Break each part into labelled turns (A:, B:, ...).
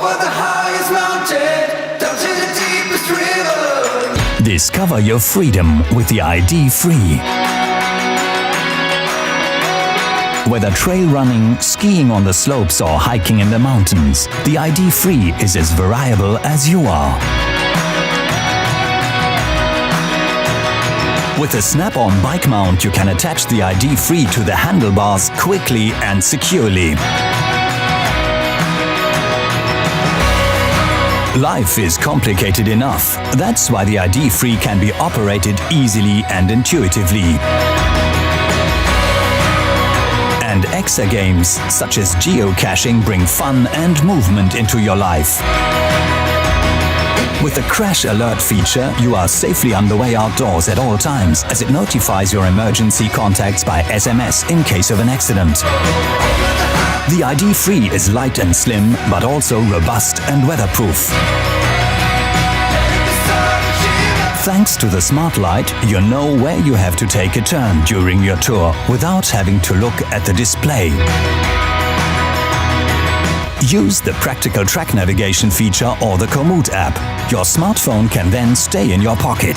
A: over the highest mountain, down to the deepest river.
B: Discover your freedom with the iD.FREE. Whether trail running, skiing on the slopes or hiking in the mountains, the iD.FREE is as variable as you are. With a snap-on bike mount, you can attach the iD.FREE to the handlebars quickly and securely. Life is complicated enough. That's why the iD.FREE can be operated easily and intuitively. And extra games such as geocaching bring fun and movement into your life. With the crash alert feature, you are safely underway outdoors at all times, as it notifies your emergency contacts by SMS in case of an accident. The iD.FREE is light and slim, but also robust and weatherproof. Thanks to the smart light, you know where you have to take a turn during your tour without having to look at the display. Use the practical track navigation feature or the Komoot app. Your smartphone can then stay in your pocket.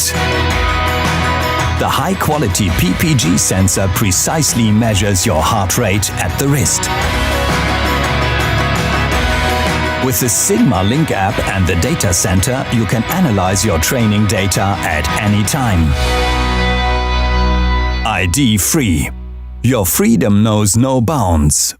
B: The high-quality PPG sensor precisely measures your heart rate at the wrist. With the Sigma Link app and the Data Centar, you can analyze your training data at any time. iD.FREE. Your freedom knows no bounds.